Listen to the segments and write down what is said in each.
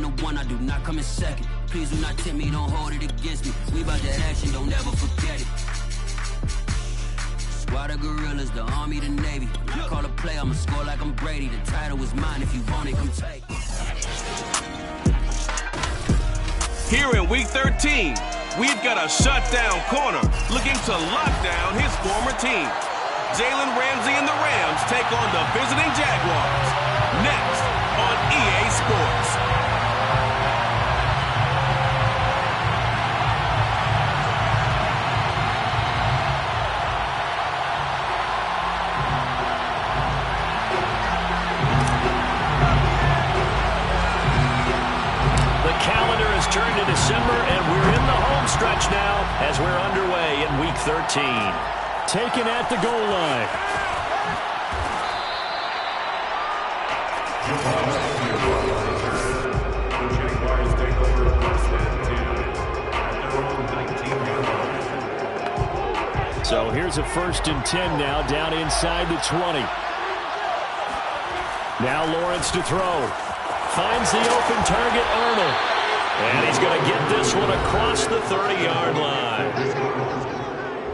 the one, I do not come in second. Please do not tempt me, don't hold it against me. We about that action, don't ever forget it. Squad of gorillas, the army, the navy. When I call a play, I'ma score like I'm Brady. The title is mine, if you want it, come take it. Here in Week 13, we've got a shutdown corner looking to lock down his former team. Jalen Ramsey and the Rams take on the visiting Jaguars. Next on EA Sports. Turn to December, and we're in the home stretch now as we're underway in Week 13. Taken at the goal line. So here's a 1st and 10 now, down inside the 20. Now Lawrence to throw. Finds the open target, Arnold. And he's going to get this one across the 30-yard line.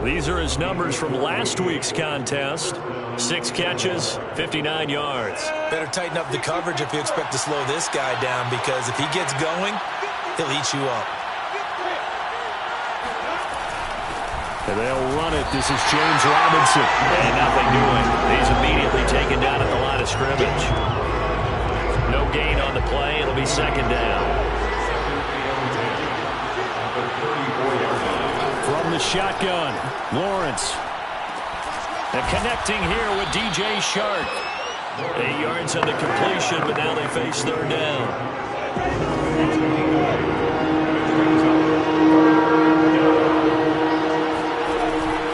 These are his numbers from last week's contest. 6 catches, 59 yards. Better tighten up the coverage if you expect to slow this guy down, because if he gets going, he'll eat you up. And they'll run it. This is James Robinson. And nothing doing. He's immediately taken down at the line of scrimmage. No gain on the play. It'll be 2nd down. From the shotgun, Lawrence. And connecting here with DJ Shark. 8 yards on the completion, but now they face 3rd down.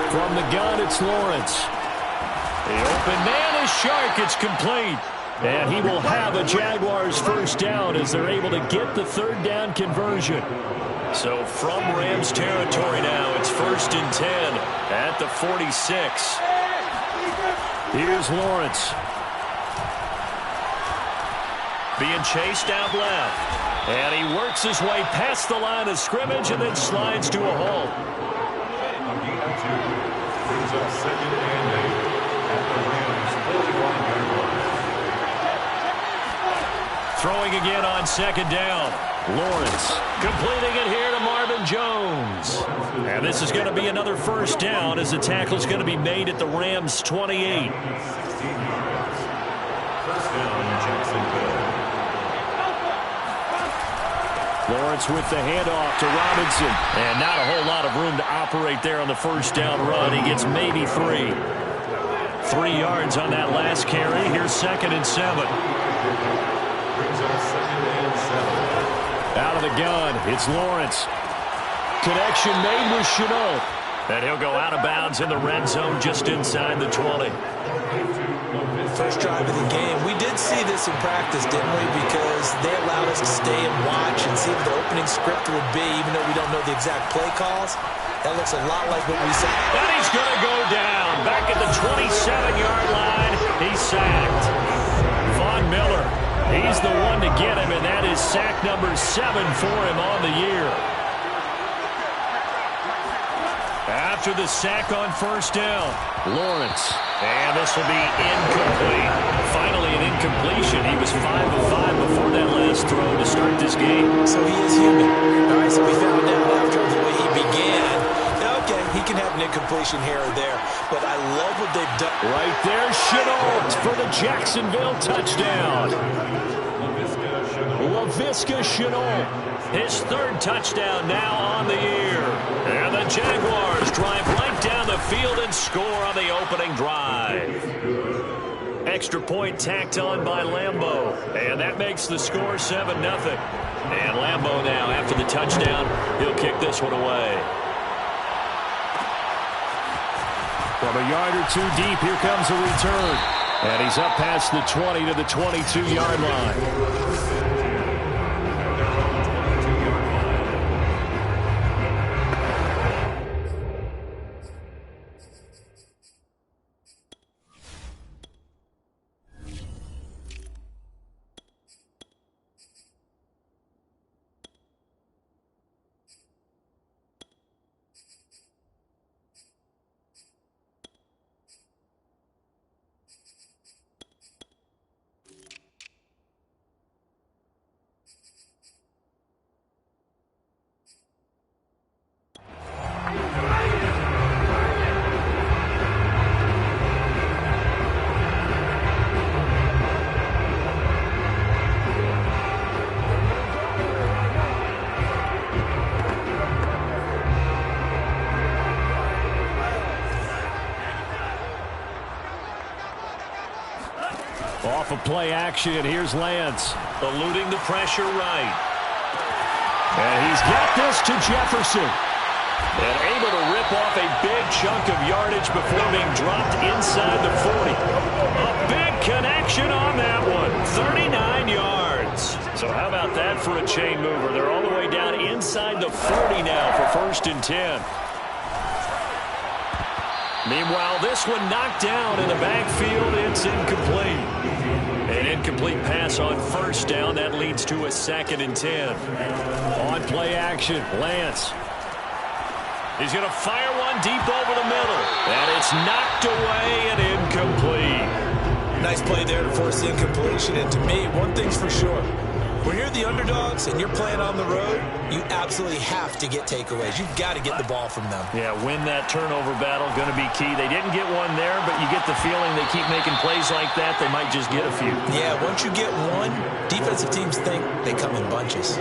From the gun, it's Lawrence. The open man is Shark. It's complete. And he will have a Jaguars 1st down as they're able to get the 3rd down conversion. So from Rams territory now, it's 1st and 10 at the 46. Here's Lawrence. Being chased out left. And he works his way past the line of scrimmage and then slides to a halt. Throwing again on 2nd down. Lawrence completing it here to Marvin Jones. And this is going to be another 1st down as the tackle is going to be made at the Rams' 28. Lawrence with the handoff to Robinson. And not a whole lot of room to operate there on the 1st down run. He gets maybe 3. 3 yards on that last carry. Here's 2nd and 7. Out of the gun, it's Lawrence. Connection made with Shenault. And he'll go out of bounds in the red zone just inside the 20. First drive of the game. We did see this in practice, didn't we? Because they allowed us to stay and watch and see what the opening script would be, even though we don't know the exact play calls. That looks a lot like what we saw. And he's going to go down. Back at the 27-yard line. He's sacked. Von Miller. He's the one to get him, and that is sack number 7 for him on the year. After the sack on 1st down, Lawrence. And this will be incomplete. Finally an incompletion. He was 5 of 5 before that last throw to start this game. So he is human. All right, so we found out after the way he began. Okay, he can have an incompletion here or there, but I love what they've done. Right there, Shenault for the Jacksonville touchdown. Laviska Shenault, his 3rd touchdown now on the year. And the Jaguars drive right down the field and score on the opening drive. Extra point tacked on by Lambeau. And that makes the score 7-0. And Lambeau now, after the touchdown, he'll kick this one away. From a yard or 2 deep, here comes a return. And he's up past the 20 to the 22-yard line. Off of play action, here's Lance. Eluding the pressure right. And he's got this to Jefferson. And able to rip off a big chunk of yardage before being dropped inside the 40. A big connection on that one. 39 yards. So how about that for a chain mover? They're all the way down inside the 40 now for 1st and 10. Meanwhile, this one knocked down in the backfield. It's incomplete. An incomplete pass on 1st down. That leads to a 2nd and 10. On play action, Lance. He's going to fire one deep over the middle. And it's knocked away and incomplete. Nice play there to force the incompletion. And to me, one thing's for sure. When you're the underdogs and you're playing on the road, you absolutely have to get takeaways. You've got to get the ball from them. Yeah, win that turnover battle, going to be key. They didn't get one there, but you get the feeling they keep making plays like that, they might just get a few. Yeah, once you get one, defensive teams think they come in bunches.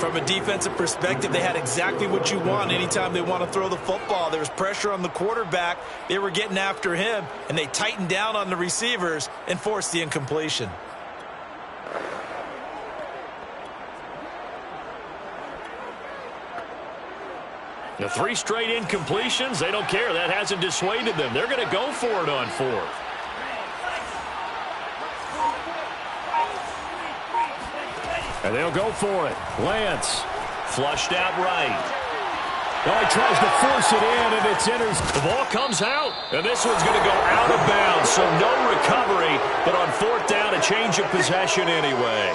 From a defensive perspective, they had exactly what you want anytime they want to throw the football. There was pressure on the quarterback. They were getting after him, and they tightened down on the receivers and forced the incompletion. The 3 straight incompletions, they don't care. That hasn't dissuaded them. They're going to go for it on 4th. And they'll go for it. Lance flushed out right. Oh, he tries to force it in, and it's enters. The ball comes out, and this one's going to go out of bounds, so no recovery, but on 4th down, a change of possession anyway.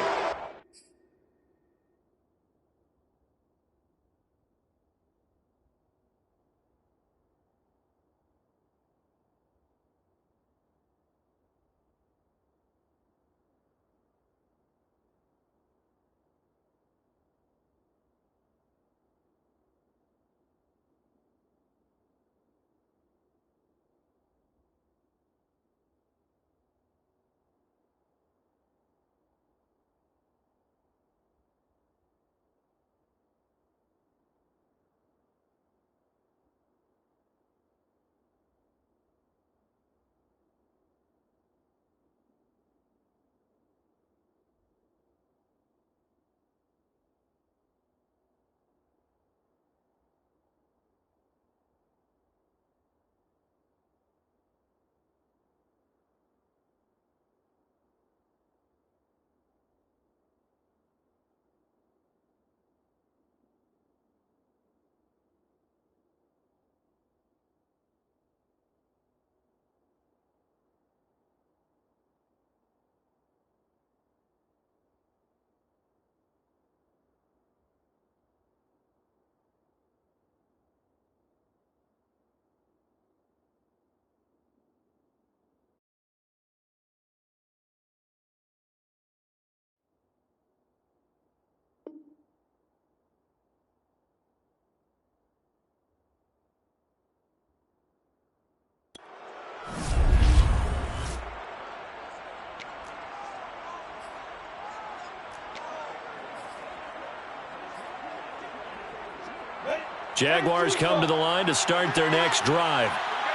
Jaguars come to the line to start their next drive.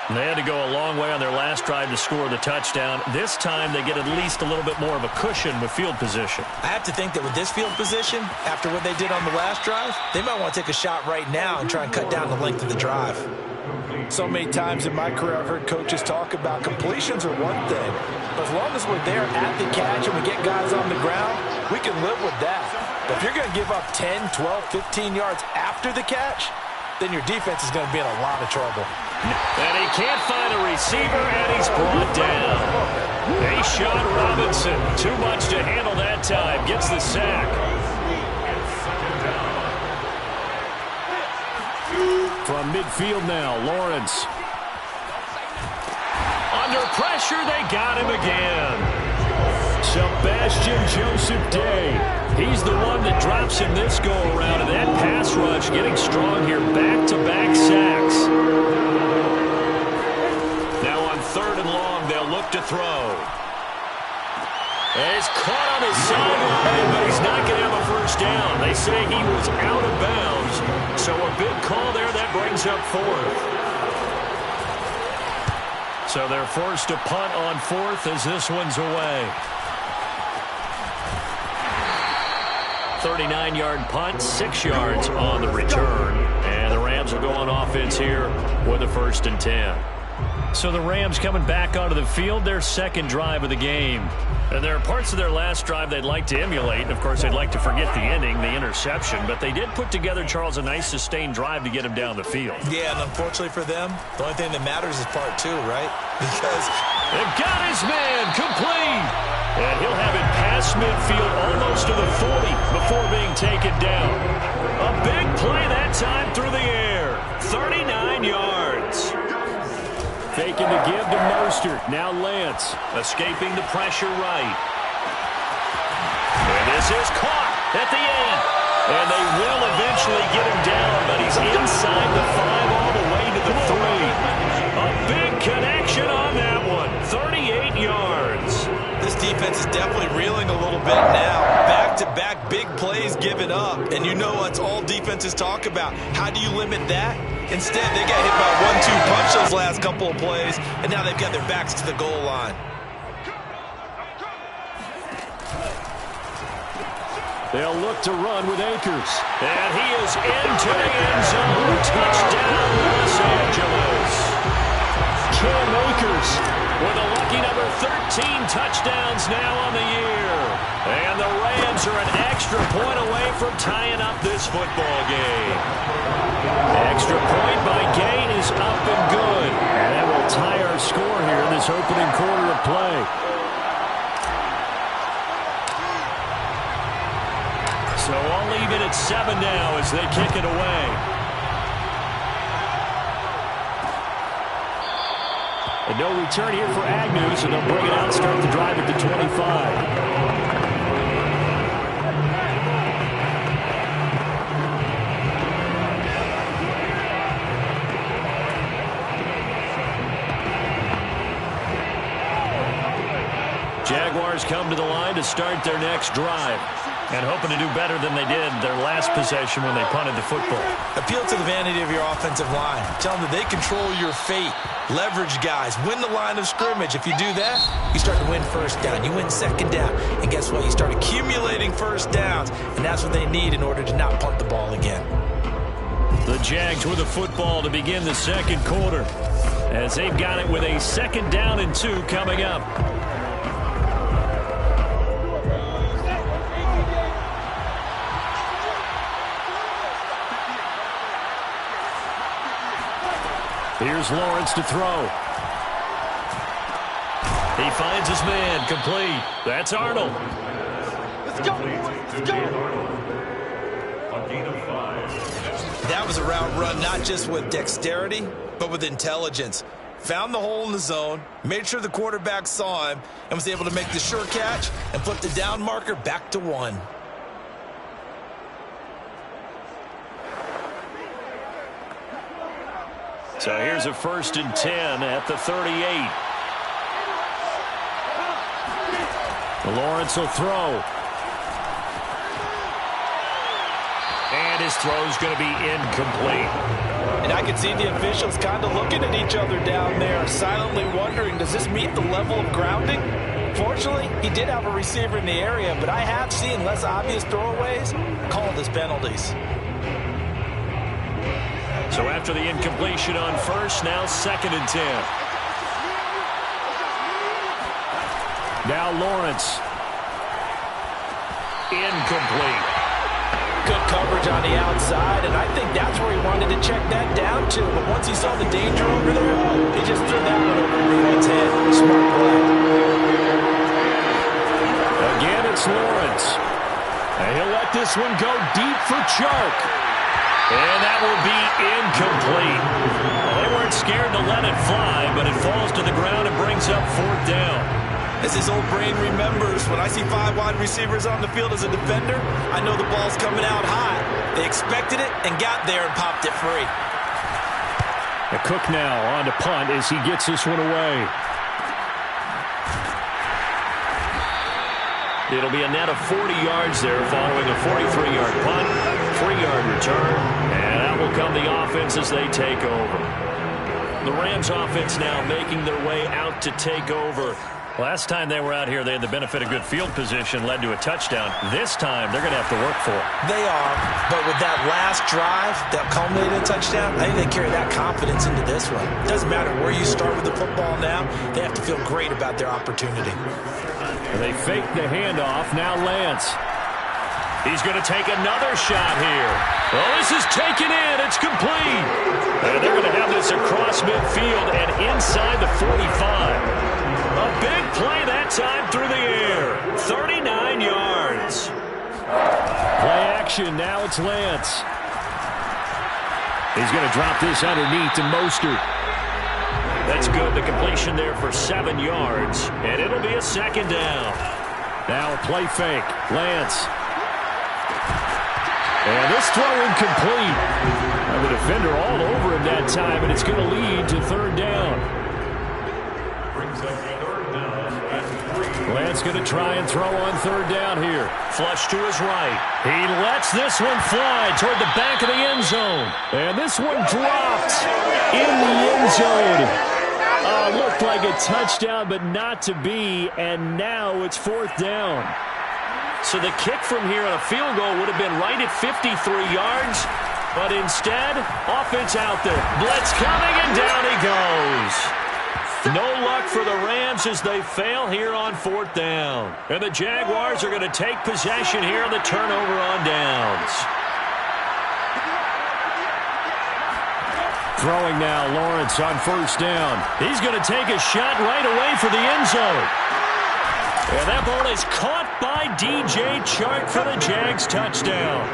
They had to go a long way on their last drive to score the touchdown. This time they get at least a little bit more of a cushion with field position. I have to think that with this field position, after what they did on the last drive, they might want to take a shot right now and try and cut down the length of the drive. So many times in my career I've heard coaches talk about completions are one thing. But as long as we're there at the catch and we get guys on the ground, we can live with that. But if you're going to give up 10, 12, 15 yards after the catch, then your defense is going to be in a lot of trouble. And he can't find a receiver, and he's brought down. A'Shawn Robinson, too much to handle that time, gets the sack. From midfield now, Lawrence. Under pressure, they got him again. Sebastian Joseph Day. He's the one that drops him this go-around, and that pass rush getting strong here. Back-to-back sacks. Now on 3rd and long, they'll look to throw. And he's caught on his sideline, but he's not going to have a first down. They say he was out of bounds, so a big call there. That brings up 4th. So they're forced to punt on 4th as this one's away. 39-yard punt, 6 yards on the return. And the Rams will go on offense here with a 1st and 10. So the Rams coming back onto the field, their second drive of the game. And there are parts of their last drive they'd like to emulate. And, of course, they'd like to forget the ending, the interception. But they did put together, Charles, a nice sustained drive to get him down the field. Yeah, and unfortunately for them, the only thing that matters is part 2, right? Because they've got his man complete. And he'll have it past midfield almost to the 40 before being taken down. A big play that time through the air. 39 yards. Faking to give to Mostert. Now Lance escaping the pressure right. And this is caught at the 8. And they will eventually get him down, but he's inside the 5 all the way to the 3. A big connection on that one. 38 yards. this defense is definitely reeling a little bit now. Back-to-back big plays given up. And you know what all defenses talk about. How do you limit that? Instead, they got hit by a 1-2 punch those last couple of plays, and now they've got their backs to the goal line. They'll look to run with Akers. And he is into the end zone. Touchdown, Los Angeles. Cam Akers with a lucky number 13 touchdowns now on the year. And the Rams are an extra point away from tying up this football game. Extra point by Gain is up and good. And that will tie our score here in this opening quarter of play. So I'll leave it at 7 now as they kick it away. And no return here for Agnew, so they'll bring it out and start the drive at the 25. Jaguars come to the line to start their next drive. And hoping to do better than they did their last possession when they punted the football. Appeal to the vanity of your offensive line. Tell them that they control your fate. Leverage guys. Win the line of scrimmage. If you do that, you start to win first down. You win second down. And guess what? You start accumulating first downs. And that's what they need in order to not punt the ball again. The Jags with the football to begin the second quarter. As they've got it with a 2nd down and 2 coming up. Here's Lawrence to throw. He finds his man complete. That's Arnold. Let's go. Let's go. That was a route run not just with dexterity, but with intelligence. Found the hole in the zone, made sure the quarterback saw him, and was able to make the sure catch and flip the down marker back to 1. So here's a 1st and 10 at the 38. Lawrence will throw. And his throw's going to be incomplete. And I can see the officials kind of looking at each other down there, silently wondering, does this meet the level of grounding? Fortunately, he did have a receiver in the area, but I have seen less obvious throwaways called as penalties. So after the incompletion on 1st, now 2nd and 10. Now Lawrence. Incomplete. Good coverage on the outside, and I think that's where he wanted to check that down to. But once he saw the danger over there, he just threw that one over everyone's head. Smart play. Again, it's Lawrence. And he'll let this one go deep for Chark. And that will be incomplete. Well, they weren't scared to let it fly, but it falls to the ground and brings up 4th down. As his old brain remembers, when I see 5 wide receivers on the field as a defender, I know the ball's coming out high. They expected it and got there and popped it free. The Cook now on to punt as he gets this one away. It'll be a net of 40 yards there following a 43-yard punt, 3-yard return, and that will come the offense as they take over. The Rams offense now making their way out to take over Last time they were out here, they had the benefit of good field position, led to a touchdown. This time, they're going to have to work for it. They are, but with that last drive that culminated in a touchdown, I think they carry that confidence into this one. It doesn't matter where you start with the football now. They have to feel great about their opportunity. They fake the handoff. Now Lance. He's going to take another shot here. Oh, this is taken in. It's complete. And they're going to have this across midfield and inside the 45. A big play that time through the air. 39 yards. Play action. Now it's Lance. He's going to drop this underneath to Mostert. That's good. The completion there for 7 yards. And it'll be a second down. Now a play fake. Lance. And this throw incomplete. And the defender all over him that time, and it's going to lead to third down. Lance going to try and throw on third down here. Flush to his right. He lets this one fly toward the back of the end zone. And this one dropped in the end zone. Looked like a touchdown, but not to be. And now it's fourth down. So the kick from here on a field goal would have been right at 53 yards. But instead, offense out there. Blitz coming, and down he goes. No luck for the Rams as they fail here on fourth down. And the Jaguars are going to take possession here on the turnover on downs. Throwing now, Lawrence on first down. He's going to take a shot right away for the end zone. And that ball is caught by DJ Chark for the Jags touchdown.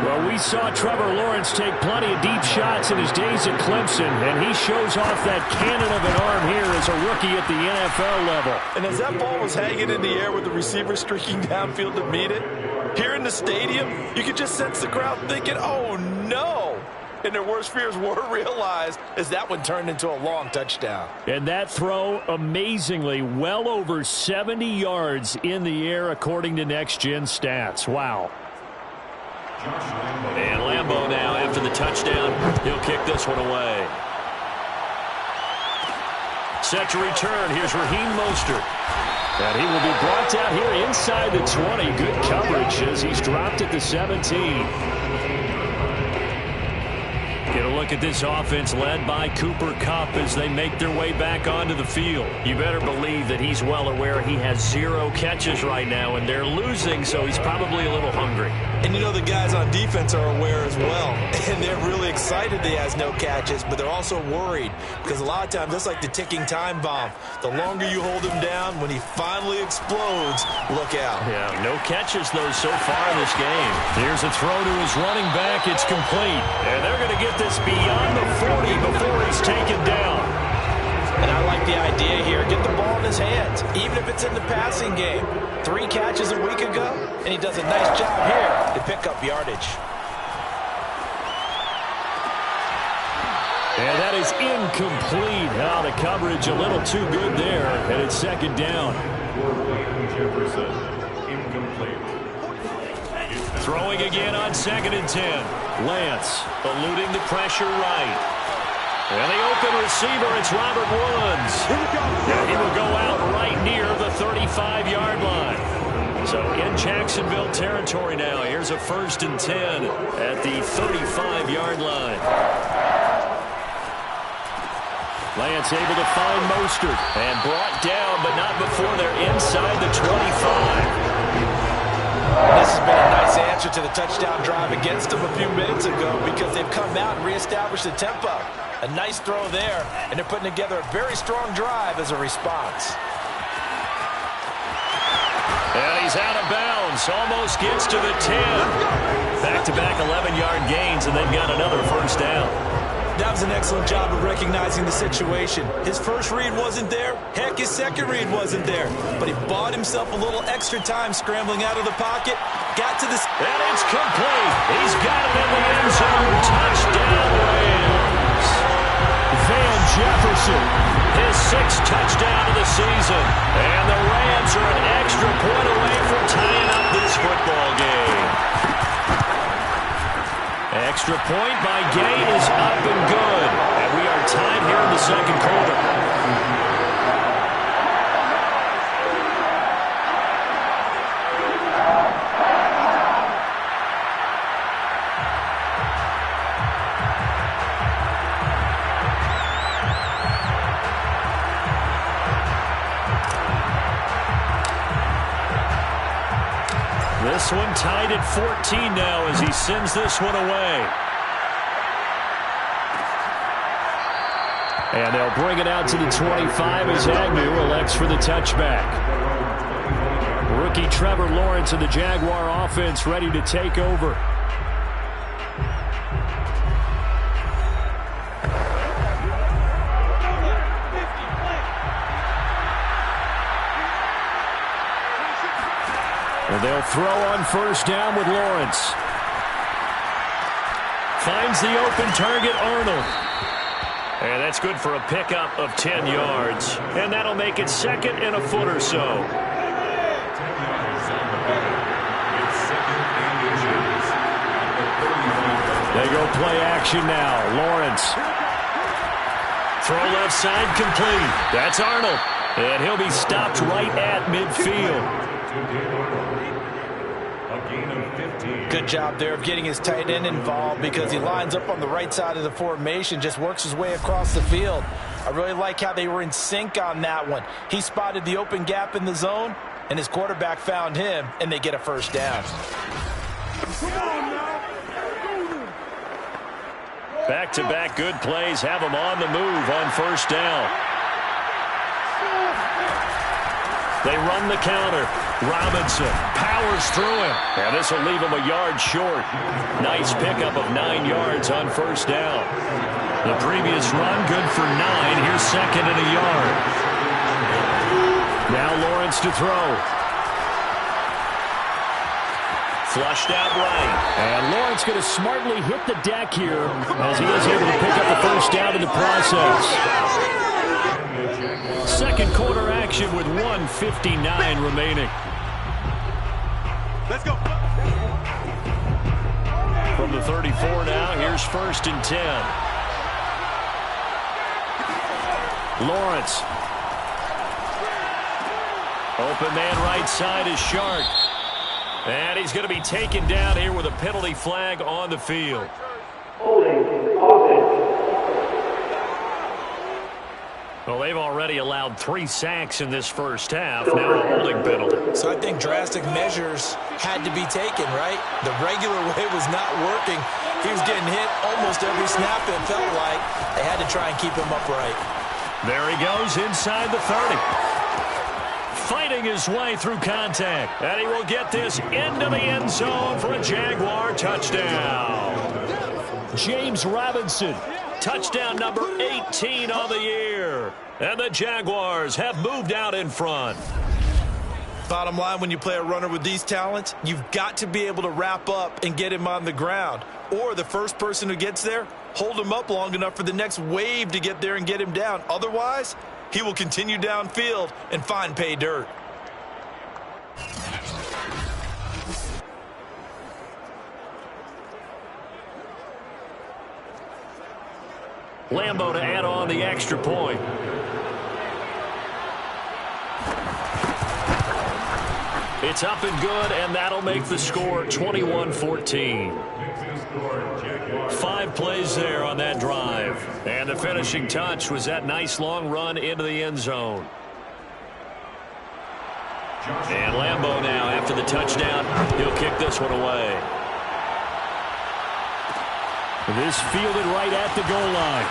Well, we saw Trevor Lawrence take plenty of deep shots in his days at Clemson, and he shows off that cannon of an arm here as a rookie at the NFL level. And as that ball was hanging in the air with the receiver streaking downfield to meet it, here in the stadium, you could just sense the crowd thinking, oh, no. And their worst fears were realized as that one turned into a long touchdown. And that throw, amazingly, well over 70 yards in the air, according to Next Gen Stats. Wow. And Lambeau now, after the touchdown, he'll kick this one away. Set to return. Here's Raheem Mostert. And he will be brought down here inside the 20. Good coverage as he's dropped at the 17. Get a look at this offense led by Cooper Kupp as they make their way back onto the field. You better believe that he's well aware he has 0 catches right now, and they're losing, so he's probably a little hungry. And you know the guys on defense are aware as well. And they're really excited that he has no catches, but they're also worried because a lot of times that's like the ticking time bomb. The longer you hold him down, when he finally explodes, look out. Yeah, no catches, though, so far in this game. Here's a throw to his running back. It's complete. And they're going to get this beyond the 40 before he's taken down. And I like the idea here. Get the ball in his hands, even if it's in the passing game. 3 catches a week ago, and he does a nice job here to pick up yardage. And that is incomplete. Now the coverage a little too good there, and it's second down. Jefferson, incomplete. Throwing again on 2nd and 10. Lance eluding the pressure right. And the open receiver, it's Robert Woods. And he will go out right near the 35-yard line. So in Jacksonville territory now. Here's a 1st and 10 at the 35-yard line. Lance able to find Mostert and brought down, but not before they're inside the 25. This has been a nice answer to the touchdown drive against them a few minutes ago because they've come out and reestablished the tempo. A nice throw there, and they're putting together a very strong drive as a response. And he's out of bounds. Almost gets to the 10. Back-to-back 11-yard gains, and they've got another first down. That was an excellent job of recognizing the situation. His first read wasn't there. Heck, his second read wasn't there. But he bought himself a little extra time scrambling out of the pocket. Got to the... And it's complete. He's got it in the end zone. Touchdown, Rams. Van Jefferson, his 6th touchdown of the season. And the Rams are an extra point away from tying up this football game. Extra point by Gay is up and good. And we are tied here in the second quarter. 14 now as he sends this one away. And they'll bring it out to the 25 as Agnew elects for the touchback. Rookie Trevor Lawrence and the Jaguar offense ready to take over. And they'll throw on first down with Lawrence. Finds the open target, Arnold. And that's good for a pickup of 10 yards. And that'll make it second and a foot or so. They go play action now. Lawrence. Throw left side complete. That's Arnold. And he'll be stopped right at midfield. Good job there of getting his tight end involved because he lines up on the right side of the formation, just works his way across the field. I really like how they were in sync on that one. He spotted the open gap in the zone, and his quarterback found him, and they get a first down. Back-to-back good plays have him on the move on first down. They run the counter. Robinson powers through him. And this will leave him a yard short. Nice pickup of 9 yards on first down. The previous run, good for 9. Here's second and a yard. Now Lawrence to throw. Flushed out right. And Lawrence going to smartly hit the deck here as he is able to pick up the first down in the process. Second quarter action with 1:59 remaining. Let's go. From the 34 now, here's first and 10. Lawrence. Open man right side is Shark. And he's going to be taken down here with a penalty flag on the field. Well, they've already allowed 3 sacks in this first half. Now a holding penalty. So I think drastic measures had to be taken, right? The regular way was not working. He was getting hit almost every snap, it felt like. They had to try and keep him upright. There he goes inside the 30. Fighting his way through contact. And he will get this into the end zone for a Jaguar touchdown. James Robinson. Touchdown number 18 on the year. And the Jaguars have moved out in front. Bottom line, when you play a runner with these talents, you've got to be able to wrap up and get him on the ground. Or the first person who gets there, hold him up long enough for the next wave to get there and get him down. Otherwise, he will continue downfield and find pay dirt. Lambo to add on the extra point. It's up and good, and that'll make the score 21-14. 5 plays there on that drive. And the finishing touch was that nice long run into the end zone. And Lambo now, after the touchdown, he'll kick this one away. This fielded right at the goal line.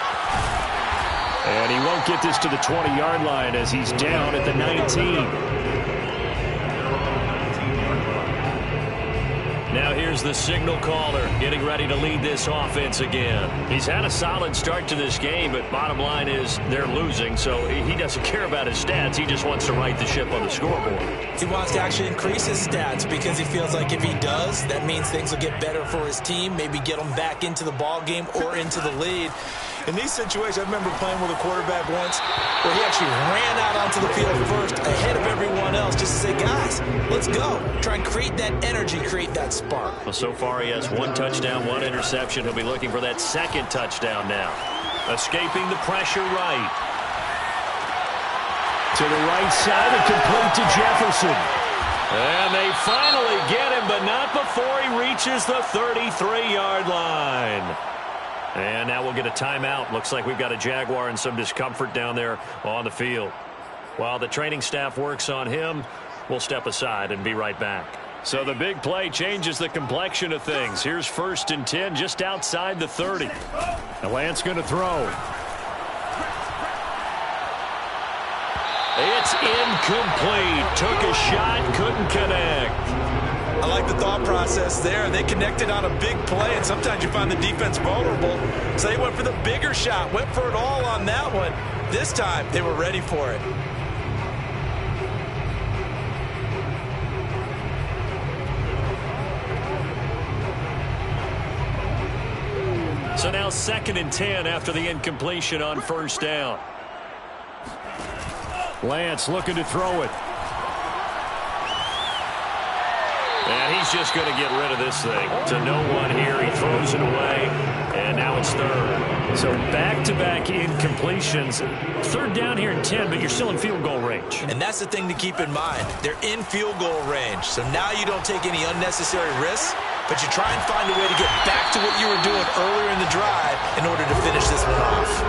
And he won't get this to the 20-yard line as he's down at the 19. Now here's the signal caller getting ready to lead this offense again. He's had a solid start to this game, but bottom line is they're losing, so he doesn't care about his stats. He just wants to right the ship on the scoreboard. He wants to actually increase his stats because he feels like if he does, that means things will get better for his team, maybe get them back into the ball game or into the lead. In these situations, I remember playing with a quarterback once where he actually ran out onto the field first ahead of everyone else just to say, guys, let's go. Try and create that energy, create that spark. Well, so far he has 1 touchdown, 1 interception. He'll be looking for that second touchdown now. Escaping the pressure right. To the right side and complete to Jefferson. And they finally get him, but not before he reaches the 33-yard line. And now we'll get a timeout. Looks like we've got a Jaguar and some discomfort down there on the field. While the training staff works on him, we'll step aside and be right back. So the big play changes the complexion of things. Here's 1st and 10 just outside the 30. And Lance going to throw. It's incomplete. Took a shot, couldn't connect. I like the thought process there. They connected on a big play, and sometimes you find the defense vulnerable. So they went for the bigger shot, went for it all on that one. This time, they were ready for it. So now 2nd and 10 after the incompletion on 1st down. Lance looking to throw it. And he's just going to get rid of this thing. To no one here. He throws it away. And now it's 3rd. So back-to-back incompletions. 3rd down here in 10, but you're still in field goal range. And that's the thing to keep in mind. They're in field goal range. So now you don't take any unnecessary risks, but you try and find a way to get back to what you were doing earlier in the drive in order to finish this one off.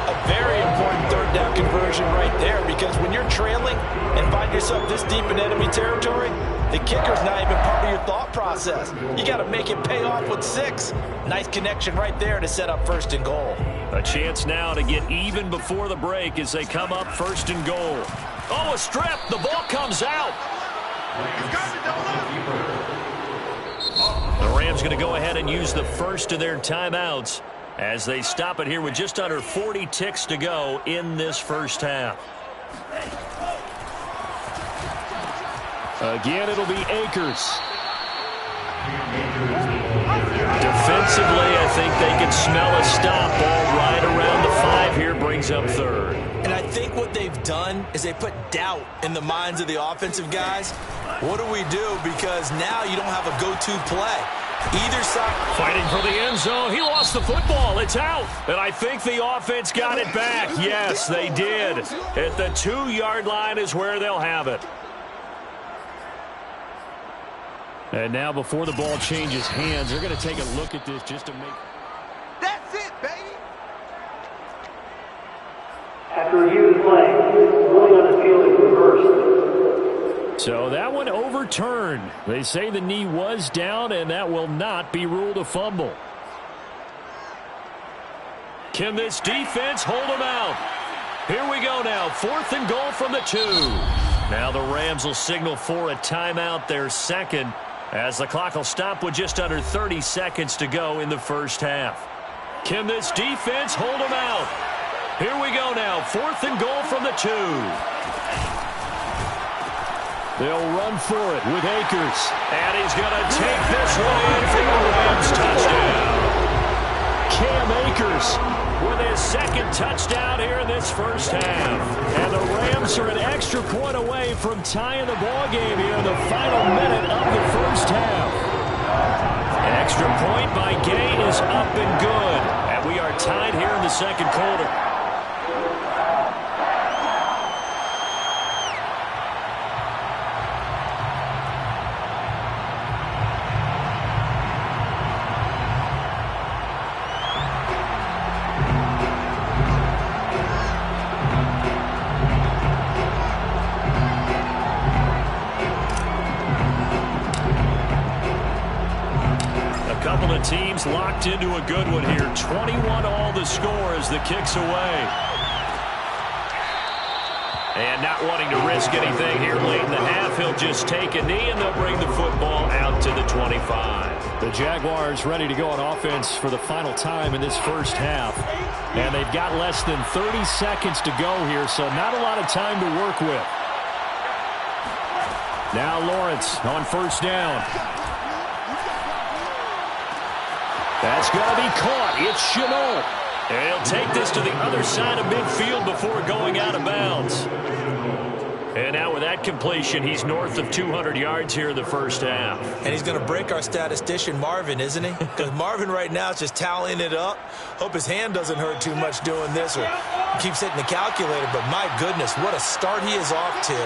A very important 3rd down conversion right there, because when you're trailing and find yourself this deep in enemy territory, the kicker's not even part of your thought process. You got to make it pay off with 6. Nice connection right there to set up 1st and goal. A chance now to get even before the break as they come up 1st and goal. Oh, a strip. The ball comes out. The Rams going to go ahead and use the first of their timeouts as they stop it here with just under 40 ticks to go in this 1st half. Again, it'll be Akers. Defensively, I think they can smell a stop. Ball right around the 5 here, brings up 3rd. And I think what they've done is they put doubt in the minds of the offensive guys. What do we do? Because now you don't have a go-to play. Either side. Fighting for the end zone. He lost the football. It's out. And I think the offense got it back. Yes, they did. At the 2-yard line is where they'll have it. And now before the ball changes hands, they're going to take a look at this just to make... That's it, baby! After review of the play, ruling on the field is reversed. So that one overturned. They say the knee was down, and that will not be ruled a fumble. Can this defense hold them out? Here we go now. 4th and goal from the 2. Now the Rams will signal for a timeout, their 2nd, as the clock will stop with just under 30 seconds to go in the 1st half. Can this defense hold them out? Here we go now. 4th and goal from the 2. They'll run for it with Akers. And he's going to take this one in for the Rams touchdown. Cam Akers with his 2nd touchdown here in this 1st half. And the Rams are an extra point away from tying the ball game here in the final minute of the 1st half. An extra point by Gay is up and good. And we are tied here in the 2nd quarter. Teams locked into a good one here. 21 all the score as the kick's away. And not wanting to risk anything here late in the half, he'll just take a knee and they'll bring the football out to the 25. The Jaguars ready to go on offense for the final time in this 1st half. And they've got less than 30 seconds to go here, so not a lot of time to work with. Now Lawrence on 1st down. That's going to be caught. It's Shenault. And he'll take this to the other side of midfield before going out of bounds. And now with that completion, he's north of 200 yards here in the 1st half. And he's going to break our statistician, Marvin, isn't he? Because Marvin right now is just tallying it up. Hope his hand doesn't hurt too much doing this or keeps hitting the calculator. But my goodness, what a start he is off to.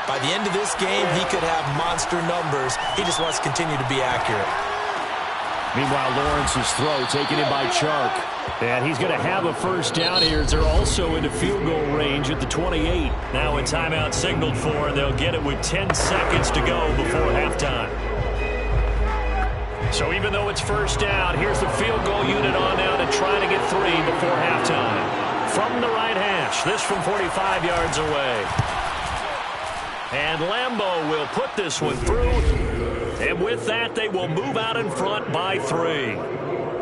By the end of this game, he could have monster numbers. He just wants to continue to be accurate. Meanwhile, Lawrence's throw taken in by Chark. And he's going to have a first down here as they're also into field goal range at the 28. Now a timeout signaled for, and they'll get it with 10 seconds to go before halftime. So even though it's first down, here's the field goal unit on now to try to get 3 before halftime. From the right hash, this from 45 yards away. And Lambeau will put this one through. And with that, they will move out in front by 3.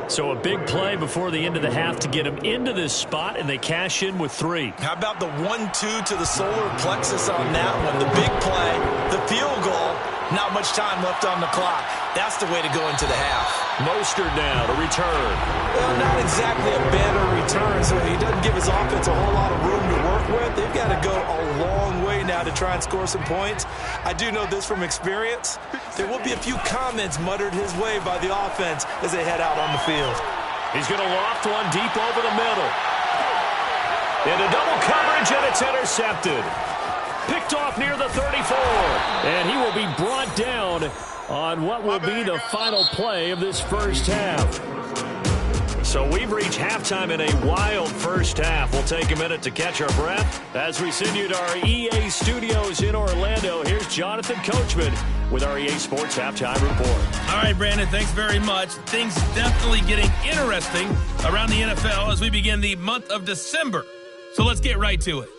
So a big play before the end of the half to get them into this spot, and they cash in with 3. How about the 1-2 to the solar plexus on that one? The big play, the field goal, not much time left on the clock. That's the way to go into the half. Mostert now to return. Well, not exactly a banner return, so he doesn't give his offense a whole lot of room to work with. They've got to go a long way now to try and score some points. I do know this from experience. There will be a few comments muttered his way by the offense as they head out on the field. He's going to loft one deep over the middle. Into double coverage, and it's intercepted. Picked off near the 34. And he will be brought down on what will be the final play of this first half. So we've reached halftime in a wild first half. We'll take a minute to catch our breath. As we send you to our EA studios in Orlando, here's Jonathan Coachman with our EA Sports Halftime Report. All right, Brandon, thanks very much. Things definitely getting interesting around the NFL as we begin the month of December. So let's get right to it.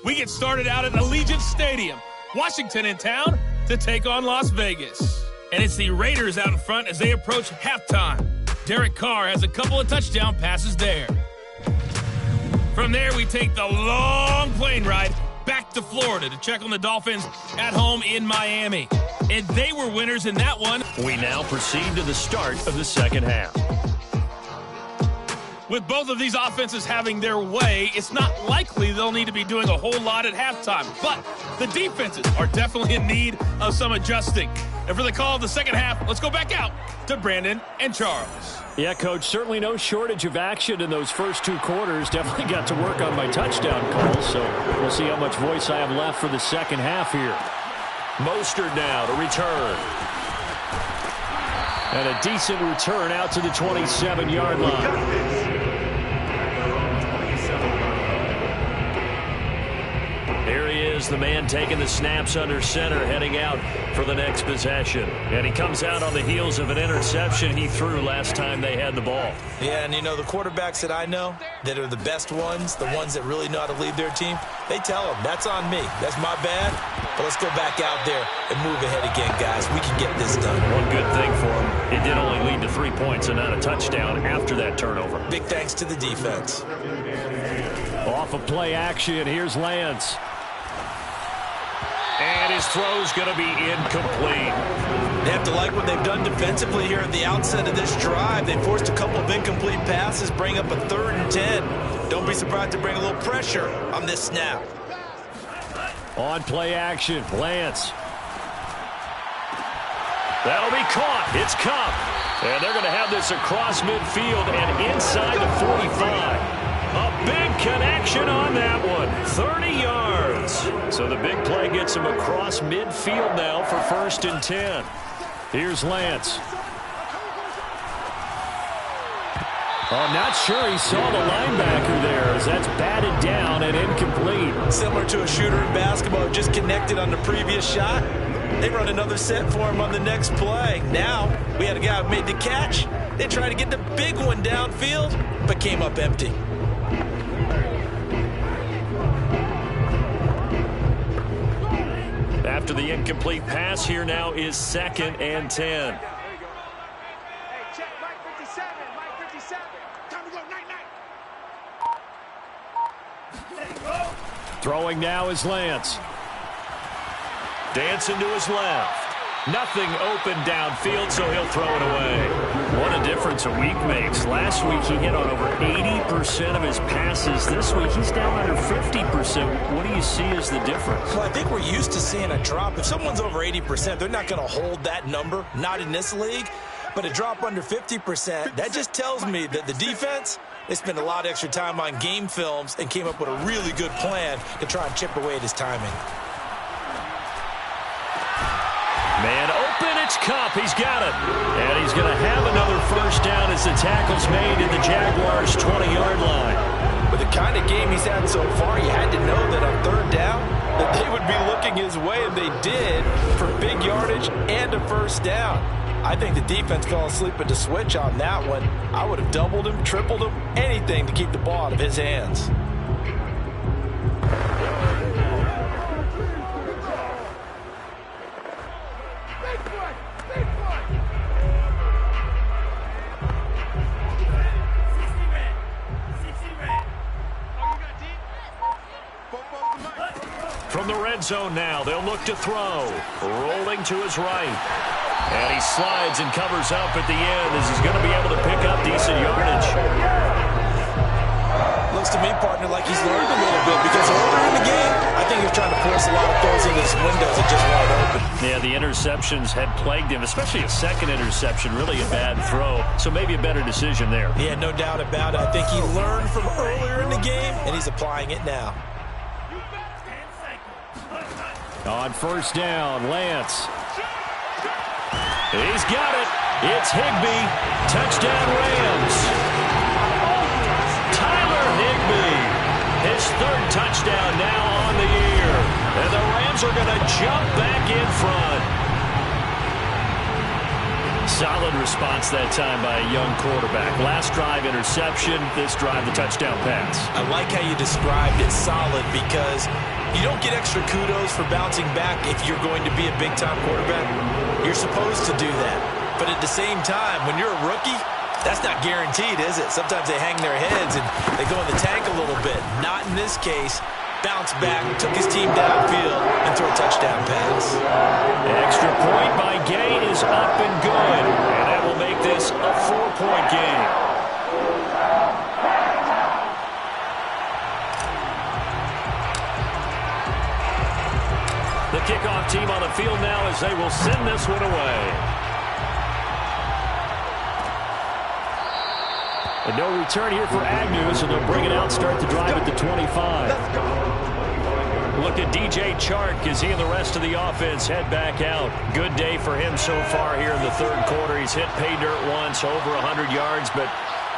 We get started out at Allegiant Stadium, Washington in town, to take on Las Vegas. And it's the Raiders out in front as they approach halftime. Derek Carr has a couple of touchdown passes there. From there, we take the long plane ride back to Florida to check on the Dolphins at home in Miami. And they were winners in that one. We now proceed to the start of the second half. With both of these offenses having their way, it's not likely they'll need to be doing a whole lot at halftime. But the defenses are definitely in need of some adjusting. And for the call of the second half, let's go back out to Brandon and Charles. Yeah, Coach, certainly no shortage of action in those first 2 quarters. Definitely got to work on my touchdown calls, so we'll see how much voice I have left for the second half here. Mostert now to return. And a decent return out to the 27-yard line. Here he is, the man taking the snaps under center, heading out for the next possession. And he comes out on the heels of an interception he threw last time they had the ball. Yeah, and you know, the quarterbacks that I know that are the best ones, the ones that really know how to lead their team, they tell them, that's on me. That's my bad. But let's go back out there and move ahead again, guys. We can get this done. One good thing for him, it did only lead to 3 points and not a touchdown after that turnover. Big thanks to the defense. Off of play action, here's Lance. And his throw's going to be incomplete. They have to like what they've done defensively here at the outset of this drive. They forced a couple of incomplete passes, bring up a 3rd and 10. Don't be surprised to bring a little pressure on this snap. On play action, Lance. That'll be caught. It's Kupp. And they're going to have this across midfield and inside the 45. A big connection on that one. 30 yards. So the big play gets him across midfield now for 1st and 10. Here's Lance. I'm not sure he saw the linebacker there as that's batted down and incomplete. Similar to a shooter in basketball, just connected on the previous shot. They run another set for him on the next play. Now, we had a guy who made the catch. They tried to get the big one downfield, but came up empty. After the incomplete pass, here now is 2nd and 10. Hey, check, Mike 57, Mike 57. Time to go, night. Throwing now is Lance. Dancing to his left. Nothing open downfield, so he'll throw it away. What a difference a week makes. Last week he hit on over 80% of his passes. This week he's down under 50%. What do you see as the difference? Well, I think we're used to seeing a drop. If someone's over 80%, they're not going to hold that number, not in this league. But a drop under 50%, that just tells me that the defense, they spent a lot of extra time on game films and came up with a really good plan to try and chip away at his timing. Man open, it's Kupp. He's got it. And he's going to have another 1st as the tackle's made at the Jaguars' 20-yard line. With the kind of game he's had so far, you had to know that on third down that they would be looking his way, and they did, for big yardage and a first down. I think the defense fell asleep at the switch on that one. I would have doubled him, tripled him, anything to keep the ball out of his hands. From the red zone now, they'll look to throw. Rolling to his right. And he slides and covers up at the end as he's going to be able to pick up decent yardage. Looks to me, partner, like he's learned a little bit because earlier in the game, I think he was trying to force a lot of throws into his windows that just weren't open. Yeah, the interceptions had plagued him, especially a second interception, really a bad throw. So maybe a better decision there. Yeah, no doubt about it. I think he learned from earlier in the game, and he's applying it now. On first down, Lance. He's got it. It's Higbee. Touchdown, Rams. Tyler Higbee. His third touchdown now on the year. And the Rams are going to jump back in front. Solid response that time by a young quarterback. Last drive, interception. This drive, the touchdown pass. I like how you described it, solid, because you don't get extra kudos for bouncing back if you're going to be a big-time quarterback. You're supposed to do that. But at the same time, when you're a rookie, that's not guaranteed, is it? Sometimes they hang their heads and they go in the tank a little bit. Not in this case. Bounce back, took his team downfield, and threw a touchdown pass. Extra point by Gay is up and good. And that will make this a 4-point game. The kickoff team on the field now as they will send this one away. And no return here for Agnew, so they'll bring it out, start the drive at the 25. Look at DJ Chark as he and the rest of the offense head back out. Good day for him so far here in the third quarter. He's hit pay dirt once, over 100 yards, but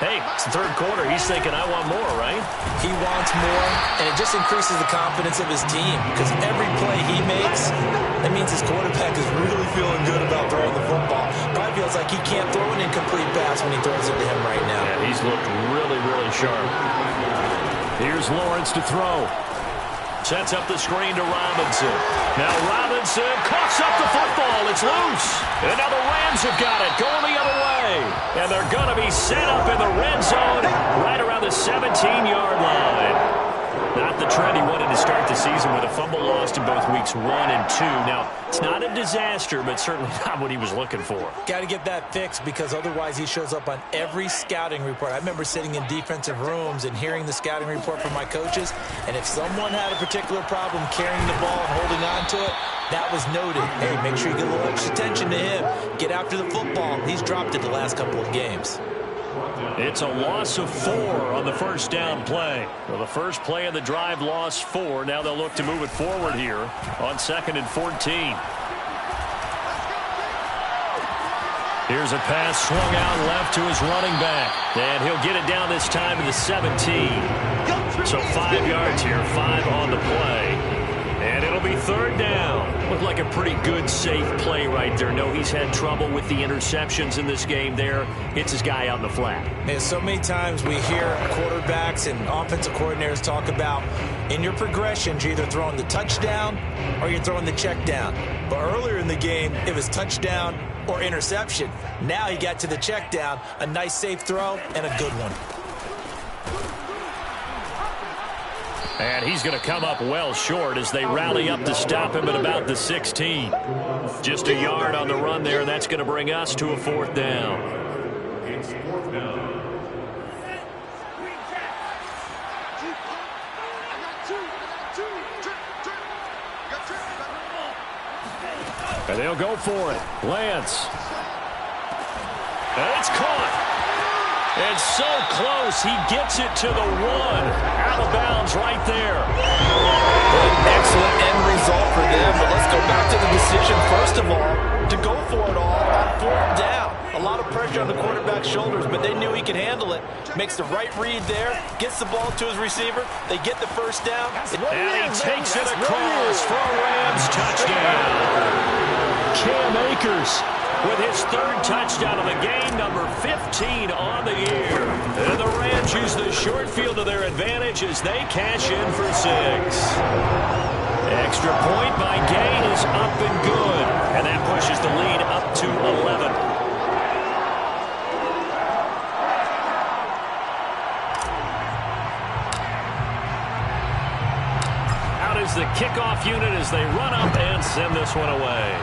hey, it's the third quarter. He's thinking, I want more, right? He wants more, and it just increases the confidence of his team because every play he makes, that means his quarterback is really feeling good about throwing the football. Probably feels like he can't throw an incomplete pass when he throws it to him right now. Yeah, he's looked really, really sharp. Here's Lawrence to throw. Sets up the screen to Robinson. Now Robinson coughs up the football. It's loose. And now the Rams have got it. Going the other way. And they're going to be set up in the red zone right around the 17-yard line. Not the trend he wanted to start the season with a fumble lost in both weeks 1 and 2. Now, it's not a disaster, but certainly not what he was looking for. Got to get that fixed because otherwise he shows up on every scouting report. I remember sitting in defensive rooms and hearing the scouting report from my coaches, and if someone had a particular problem carrying the ball and holding on to it, that was noted. Hey, make sure you get a little extra attention to him. Get after the football. He's dropped it the last couple of games. It's a loss of 4 on the first down play. Well, the first play of the drive lost 4. Now they'll look to move it forward here on 2nd and 14. Here's a pass swung out left to his running back. And he'll get it down this time to the 17. So 5 yards here, 5 on the play. And it'll be third down. Looked like a pretty good, safe play right there. No, he's had trouble with the interceptions in this game there. Hits his guy out in the flat. And so many times we hear quarterbacks and offensive coordinators talk about in your progressions, you're either throwing the touchdown or you're throwing the check down. But earlier in the game, it was touchdown or interception. Now he got to the check down, a nice safe throw, and a good one. And he's going to come up well short as they rally up to stop him at about the 16. Just a yard on the run there. That's going to bring us to a 4th down. It's 4th down. And they'll go for it. Lance. And it's caught. And so close, he gets it to the 1. Out of bounds right there. An excellent end result for them, but let's go back to the decision, first of all, to go for it all on 4th down. A lot of pressure on the quarterback's shoulders, but they knew he could handle it. Makes the right read there, gets the ball to his receiver. They get the first down. And he takes it across for a Rams touchdown. Cam Akers with his third touchdown of the game, number 15 on the year. And the Rams use the short field to their advantage as they cash in for 6. Extra point by Gain is up and good. And that pushes the lead up to 11. Out is the kickoff unit as they run up and send this one away.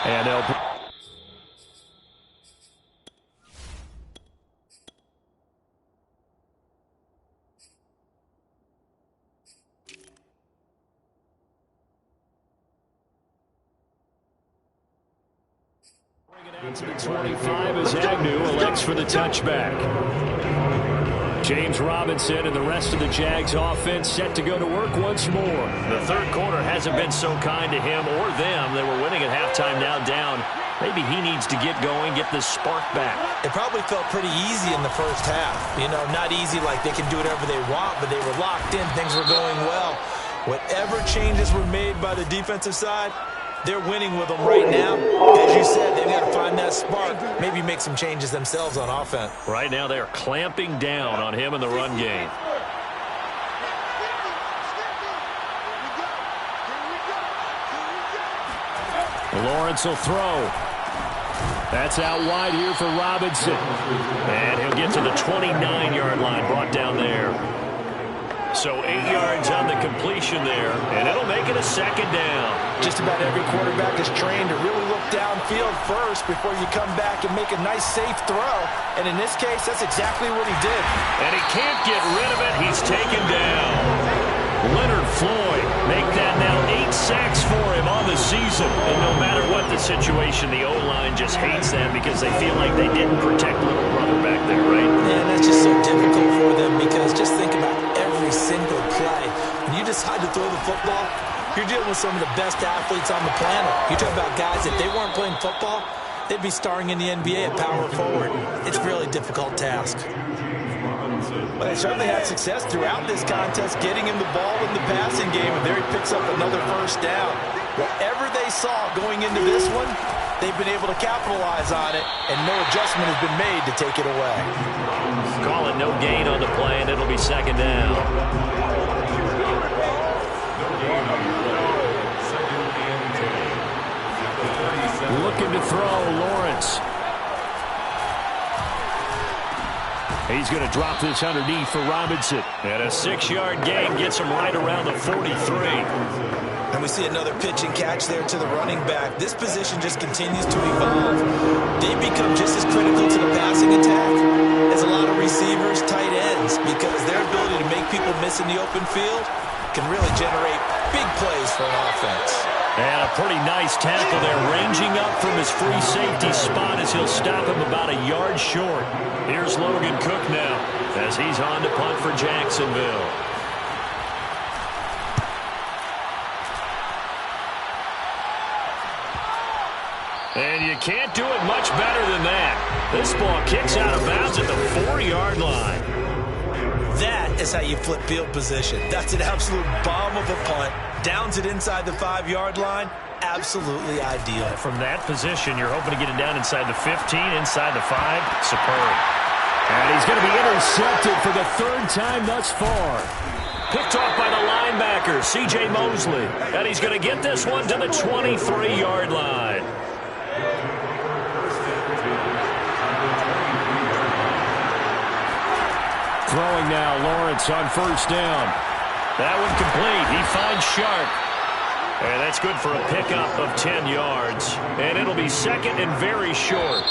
And they'll... Into the 25 as Agnew elects for the touchback. James Robinson and the rest of the Jags offense set to go to work once more. The third quarter hasn't been so kind to him or them. They were winning at halftime, now down. Maybe he needs to get going, get the spark back. It probably felt pretty easy in the first half. You know, not easy like they can do whatever they want, but they were locked in. Things were going well. Whatever changes were made by the defensive side, they're winning with them right now. As you said, they've got to find that spark, maybe make some changes themselves on offense. Right now they're clamping down on him in the run game. Lawrence will throw. That's out wide here for Robinson. And he'll get to the 29-yard line, brought down there. So 8 yards on the completion there, and it'll make it a second down. Just about every quarterback is trained to really look downfield first before you come back and make a nice, safe throw. And in this case, that's exactly what he did. And he can't get rid of it. He's taken down. Leonard Floyd make that now 8 sacks for him on the season. And no matter what the situation, the O-line just hates them because they feel like they didn't protect little brother back there, right? And that's just so difficult for them because just think about every single play. When you decide to throw the football, you're dealing with some of the best athletes on the planet. You talk about guys, if they weren't playing football, they'd be starring in the NBA at power forward. It's a really difficult task. But they certainly had success throughout this contest, getting him the ball in the passing game, and there he picks up another first down. Whatever they saw going into this one, they've been able to capitalize on it, and no adjustment has been made to take it away. Call it no gain on the play, and it'll be second down. Looking to throw, Lawrence. He's going to drop this underneath for Robinson. And a 6-yard gain gets him right around the 43. And we see another pitch and catch there to the running back. This position just continues to evolve. They become just as critical to the passing attack as a lot of receivers, tight ends, because their ability to make people miss in the open field can really generate big plays for an offense. And a pretty nice tackle there, ranging up from his free safety spot as he'll stop him about a yard short. Here's Logan Cook now as he's on to punt for Jacksonville. And you can't do it much better than that. This ball kicks out of bounds at the 4-yard line. That is how you flip field position. That's an absolute bomb of a punt. Downs it inside the 5-yard line. Absolutely ideal. From that position, you're hoping to get it down inside the 15, inside the 5. Superb. And he's going to be intercepted for the third time thus far. Picked off by the linebacker, C.J. Mosley. And he's going to get this one to the 23-yard line. Throwing now, Lawrence on first down. That one complete. He finds Sharp. And that's good for a pickup of 10 yards. And it'll be second and very short.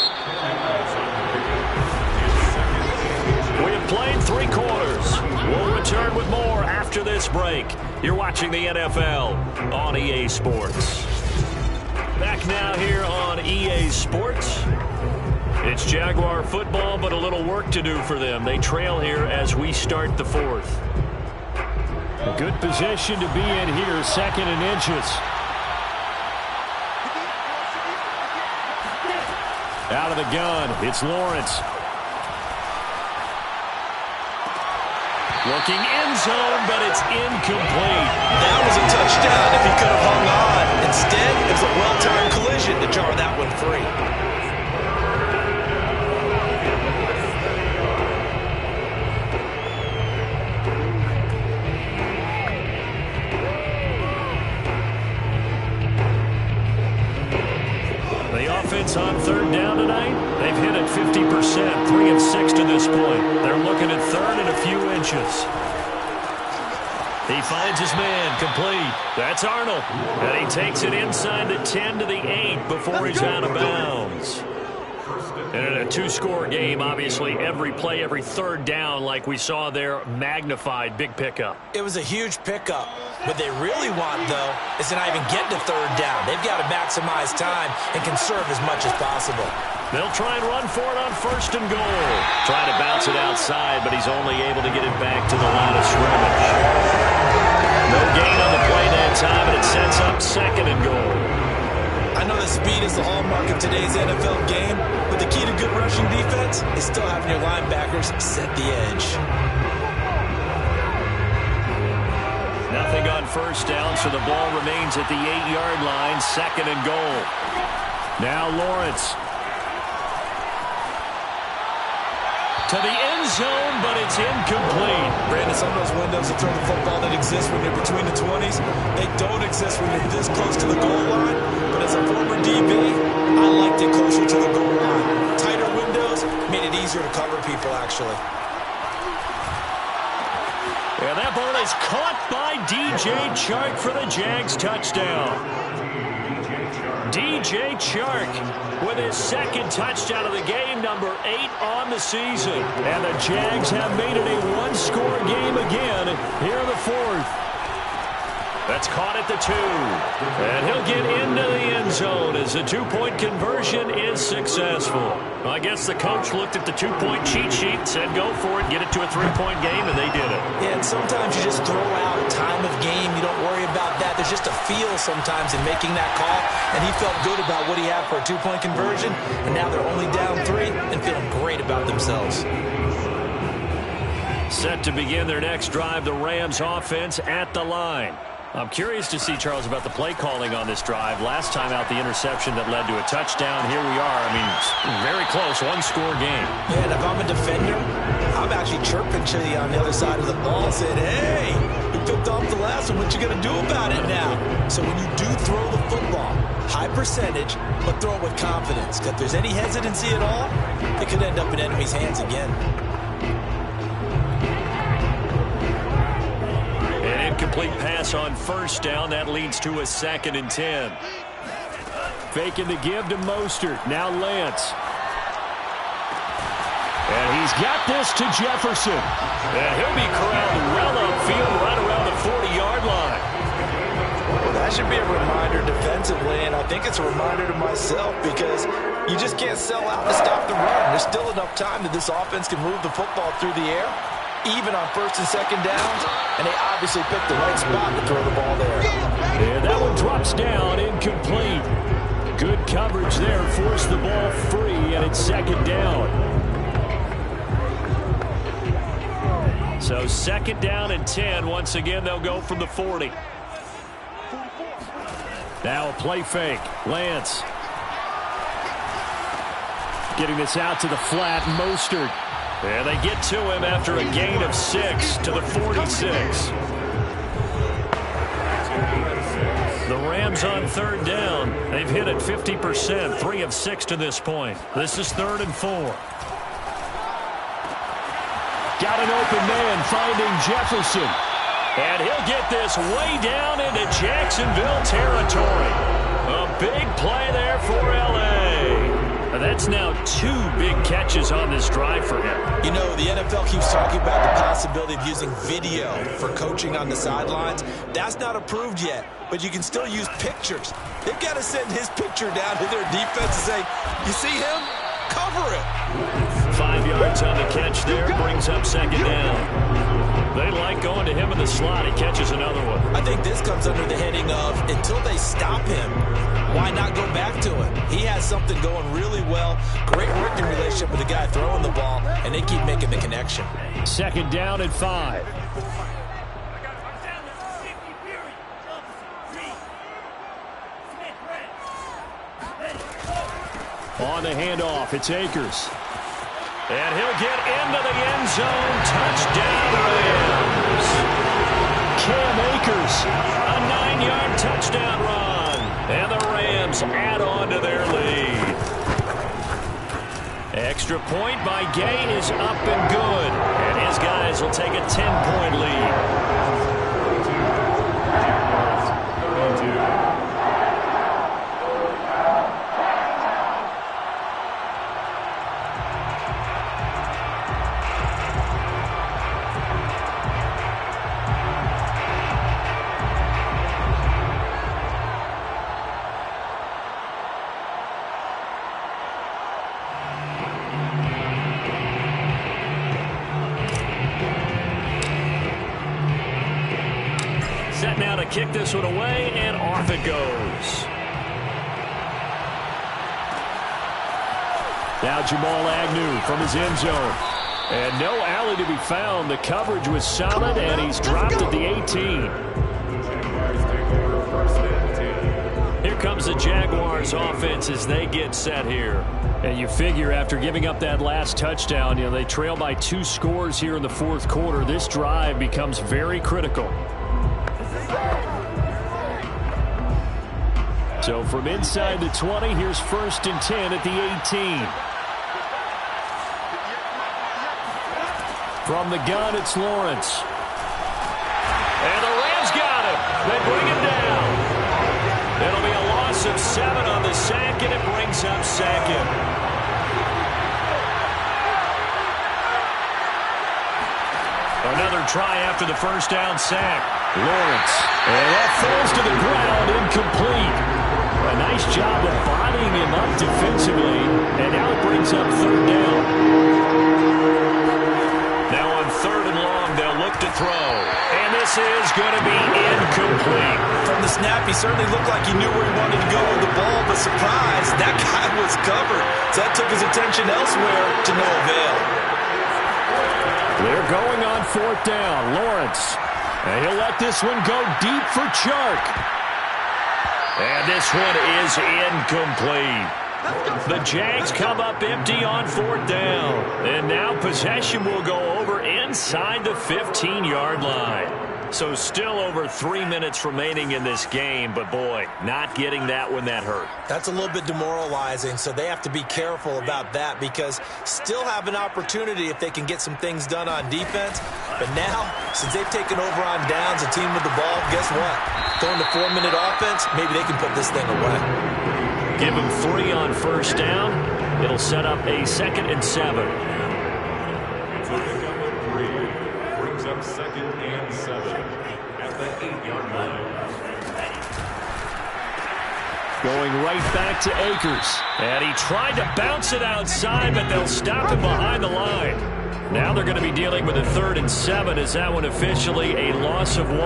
We have played 3 quarters. We'll return with more after this break. You're watching the NFL on EA Sports. Back now here on EA Sports. It's Jaguar football, but a little work to do for them. They trail here as we start the 4th. A good position to be in here, 2nd and inches. Out of the gun, it's Lawrence. Looking end zone, but it's incomplete. That was a touchdown if he could have hung on. Instead, it was a well-timed collision to jar that one free. The offense on third down tonight, they've hit it 50%, 3 of 6 to this point. They're looking at third and a few inches. He finds his man, complete. That's Arnold. And he takes it inside the 10 to the 8 before he's out of bounds. And in a two-score game, obviously every play, every third down, like we saw there, magnified. Big pickup. It was a huge pickup. What they really want, though, is to not even get to third down. They've got to maximize time and conserve as much as possible. They'll try and run for it on first and goal. Trying to bounce it outside, but he's only able to get it back to the line of scrimmage. No gain on the play that time, and it sets up second and goal. I know that speed is the hallmark of today's NFL game, but the key to good rushing defense is still having your linebackers set the edge. Nothing on first down, so the ball remains at the 8-yard line, second and goal. Now Lawrence. To the end zone, but it's incomplete. Brandon, some of those windows to throw the football that exist when you're between the 20s, they don't exist when you're this close to the goal line. But as a former DB, I liked it closer to the goal line. Tighter windows made it easier to cover people, actually. And that ball is caught by DJ Chark for the Jags touchdown. DJ Chark with his second touchdown of the game, number 8 on the season. And the Jags have made it a one-score game again here in the fourth. That's caught at the 2. And he'll get into the end zone as the two-point conversion is successful. Well, I guess the coach looked at the two-point cheat sheet, said go for it, get it to a three-point game, and they did it. Yeah, and sometimes you just throw out time of game. You don't worry about that. There's just a feel sometimes in making that call, and he felt good about what he had for a two-point conversion, and now they're only down 3 and feeling great about themselves. Set to begin their next drive, the Rams offense at the line. I'm curious to see, Charles, about the play calling on this drive. Last time out, the interception that led to a touchdown. Here we are. I mean, very close, one-score game. Yeah, and if I'm a defender, I'm actually chirping to you on the other side of the ball, saying, hey, you picked off the last one. What you going to do about it now? So when you do throw the football, high percentage, but throw it with confidence. Because if there's any hesitancy at all, it could end up in enemy's hands again. Incomplete pass on first down. That leads to a 2nd and 10. Faking the give to Mostert. Now Lance. And he's got this to Jefferson. And he'll be corralled well upfield right around the 40-yard line. Well, that should be a reminder defensively, and I think it's a reminder to myself because you just can't sell out to stop the run. There's still enough time that this offense can move the football through the air, even on first and second downs, and they obviously picked the right spot to throw the ball there. And that one drops down, incomplete. Good coverage there, forced the ball free, and it's second down. So second down and 10. Once again, they'll go from the 40. Now a play fake. Lance. Getting this out to the flat, Mostert. And they get to him after a gain of 6 to the 46. The Rams on third down. They've hit it 50%, 3 of 6 to this point. This is 3rd and 4. Got an open man finding Jefferson. And he'll get this way down into Jacksonville territory. A big play there for L.A. That's now 2 big catches on this drive for him. You know, the NFL keeps talking about the possibility of using video for coaching on the sidelines. That's not approved yet, but you can still use pictures. They've got to send his picture down to their defense and say, you see him? Cover it. 5 yards yards on the catch there. Brings up second down. They like going to him in the slot. He catches another one. I think this comes under the heading of until they stop him, why not go back to him? He has something going really well. Great working relationship with the guy throwing the ball, and they keep making the connection. Second down and 5. On the handoff, it's Akers. And he'll get into the end zone. Touchdown, Rams. Cam Akers, a 9-yard touchdown run. And the Rams add on to their lead. Extra point by Gay is up and good. And his guys will take a 10-point lead. Now to kick this one away, and off it goes. Now Jamal Agnew from his end zone. And no alley to be found. The coverage was solid, and he's dropped at the 18. Here comes the Jaguars offense as they get set here. And you figure after giving up that last touchdown, they trail by 2 scores here in the fourth quarter. This drive becomes very critical. So from inside the 20, here's 1st and 10 at the 18. From the gun, it's Lawrence. And the Rams got him. They bring him down. It'll be a loss of 7 on the sack, and it brings up second. Another try after the first down sack. Lawrence. And that falls to the ground, incomplete. A nice job of bodying him up defensively, and now it brings up 3rd down. Now on 3rd and long, they'll look to throw. And this is going to be incomplete. From the snap, he certainly looked like he knew where he wanted to go with the ball, but surprise, that guy was covered. So that took his attention elsewhere to no avail. They're going on 4th down. Lawrence. And he'll let this one go deep for Chark. And this one is incomplete. The Jags come up empty on 4th down. And now possession will go over inside the 15-yard line. So still over 3 minutes remaining in this game. But, boy, not getting that one that hurt. That's a little bit demoralizing, so they have to be careful about that because still have an opportunity if they can get some things done on defense. But now, since they've taken over on downs, a team with the ball, guess what? Going to 4-minute offense, maybe they can put this thing away. Give them 3 on 1st down. It'll set up a 2nd and 7. So pick up at 3. Brings up 2nd and 7 at the 8-yard line. Going right back to Akers. And he tried to bounce it outside, but they'll stop him behind the line. Now they're going to be dealing with a 3rd and 7 as that one officially a loss of 1.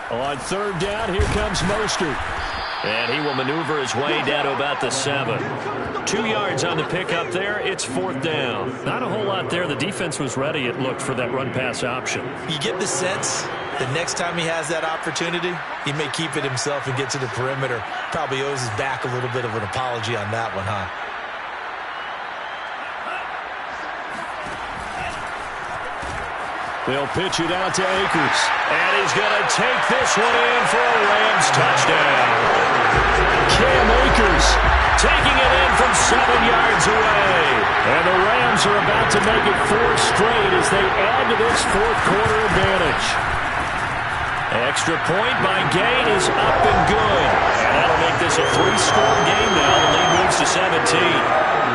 On 3rd down, here comes Mostert. And he will maneuver his way down to about the 7. 2 yards on the pickup there. It's 4th down. Not a whole lot there. The defense was ready, it looked, for that run-pass option. You get the sense that next time he has that opportunity, he may keep it himself and get to the perimeter. Probably owes his back a little bit of an apology on that one, huh? They'll pitch it out to Akers. And he's going to take this one in for a Rams touchdown. Cam Akers taking it in from 7 yards away. And the Rams are about to make it 4 straight as they add to this fourth quarter advantage. Extra point by Gay is up and good. And that'll make this a 3-score game now. The lead moves to 17.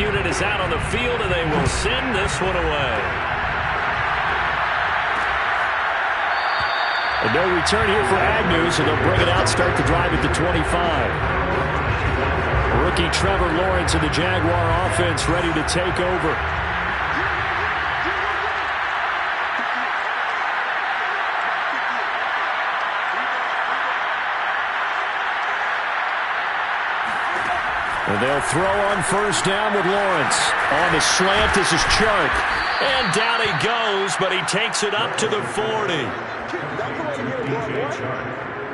unit is out on the field, and they will send this one away. And no return here for Agnew, so they'll bring it out, start the drive at the 25. Rookie Trevor Lawrence of the Jaguar offense ready to take over. And they'll throw on first down with Lawrence. On the slant, this is Chark. And down he goes, but he takes it up to the 40.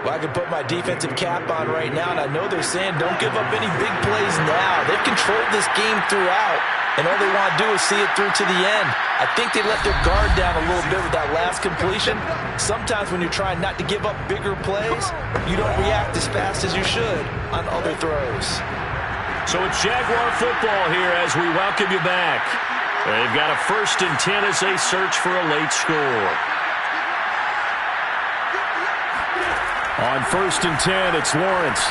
Well, I can put my defensive cap on right now, and I know they're saying don't give up any big plays now. They've controlled this game throughout, and all they want to do is see it through to the end. I think they let their guard down a little bit with that last completion. Sometimes when you're trying not to give up bigger plays, you don't react as fast as you should on other throws. So it's Jaguar football here as we welcome you back. They've got a 1st and 10 as they search for a late score. On 1st and 10, it's Lawrence.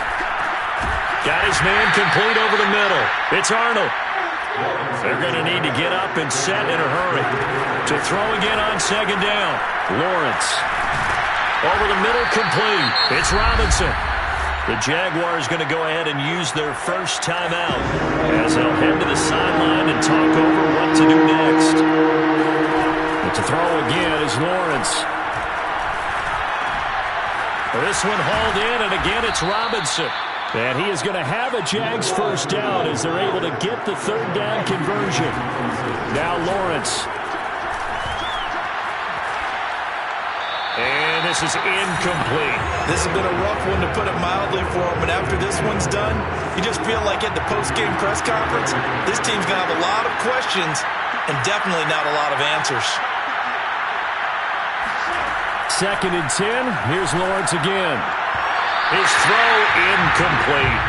Got his man complete over the middle. It's Arnold. They're going to need to get up and set in a hurry. To throw again on 2nd down. Lawrence. Over the middle, complete. It's Robinson. The Jaguars going to go ahead and use their first timeout as they'll head to the sideline and talk over what to do next. But to throw again is Lawrence. This one hauled in, and again it's Robinson. And he is going to have a Jags first down as they're able to get the 3rd down conversion. Now Lawrence. And this is incomplete. This has been a rough one, to put it mildly, for him. And after this one's done, you just feel like at the post-game press conference, this team's going to have a lot of questions and definitely not a lot of answers. 2nd and 10. Here's Lawrence again. His throw incomplete.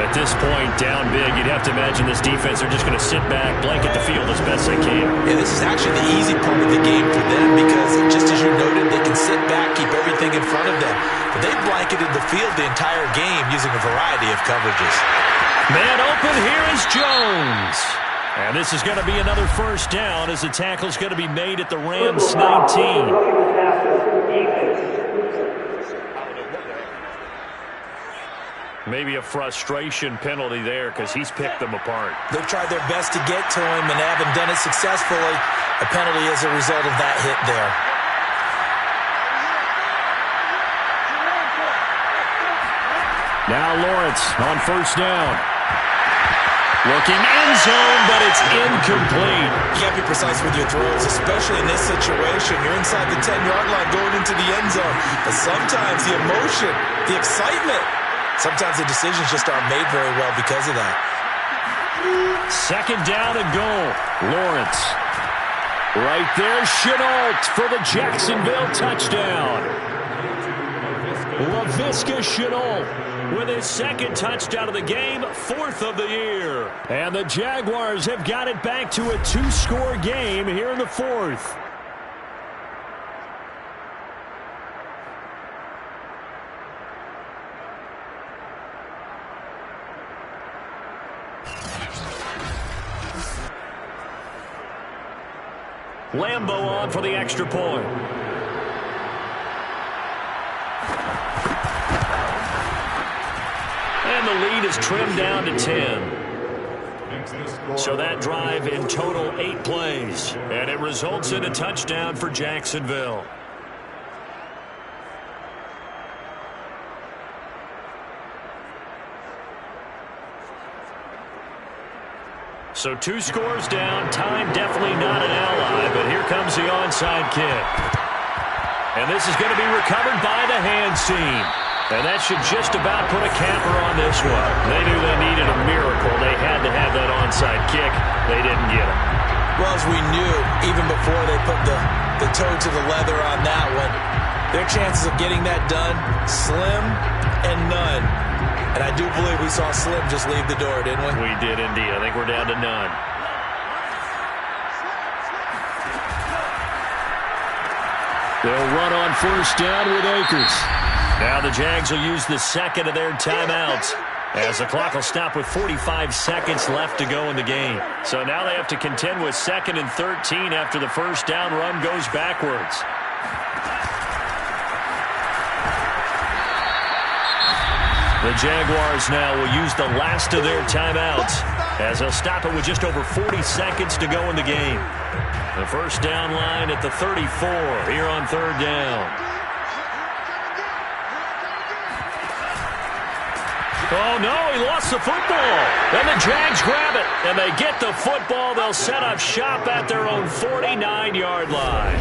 At this point, down big, you'd have to imagine this defense are just going to sit back, blanket the field as best they can. Yeah, this is actually the easy part of the game for them because, just as you noted, they can sit back, keep everything in front of them. But they blanketed the field the entire game using a variety of coverages. Man open, here is Jones. And this is going to be another first down as the tackle's going to be made at the Rams 19. Maybe a frustration penalty there because he's picked them apart. They've tried their best to get to him and haven't done it successfully. A penalty as a result of that hit there. Now Lawrence on first down. Looking end zone, but it's incomplete. You can't be precise with your throws, especially in this situation. You're inside the 10-yard line going into the end zone. But sometimes the emotion, the excitement, sometimes the decisions just aren't made very well because of that. 2nd down and goal. Lawrence. Right there, Shenault for the Jacksonville touchdown. Laviska Shenault with his 2nd touchdown of the game, 4th of the year. And the Jaguars have got it back to a 2-score game here in the 4th. Lambeau on for the extra point. And the lead is trimmed down to 10. So that drive in total 8 plays. And it results in a touchdown for Jacksonville. So 2 scores down. Time definitely not an ally, but here comes the onside kick. And this is going to be recovered by the hands team. And that should just about put a capper on this one. They knew they needed a miracle. They had to have that onside kick. They didn't get it. Well, as we knew, even before they put the toe to the leather on that one, their chances of getting that done, slim and none. And I do believe we saw Slim just leave the door, didn't we? We did indeed. I think we're down to none. They'll run on first down with Akers. Now the Jags will use the 2nd of their timeouts. As the clock will stop with 45 seconds left to go in the game. So now they have to contend with 2nd and 13 after the first down run goes backwards. The Jaguars now will use the last of their timeouts as they'll stop it with just over 40 seconds to go in the game. The first down line at the 34 here on 3rd down. Oh, no, he lost the football. And the Jags grab it, and they get the football. They'll set up shop at their own 49-yard line.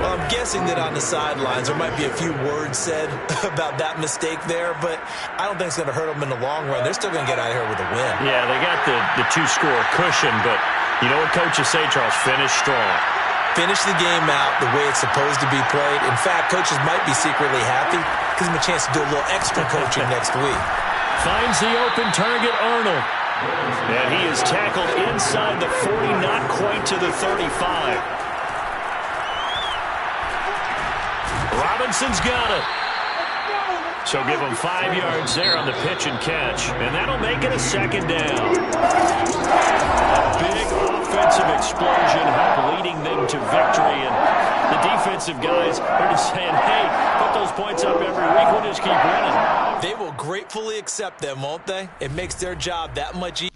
Well, I'm guessing that on the sidelines there might be a few words said about that mistake there, but I don't think it's going to hurt them in the long run. They're still going to get out of here with a win. Yeah, they got the two-score cushion, but you know what coaches say, Charles? Finish strong. Finish the game out the way it's supposed to be played. In fact, coaches might be secretly happy. Gives them a chance to do a little extra coaching next week. Finds the open target, Arnold. And he is tackled inside the 40, not quite to the 35. Robinson's got it. So give him 5 yards there on the pitch and catch. And that'll make it a 2nd down. A big offensive explosion helped leading them to victory. And the defensive guys are just saying, hey, put those points up every week. We'll just keep winning. They will gratefully accept them, won't they? It makes their job that much easier.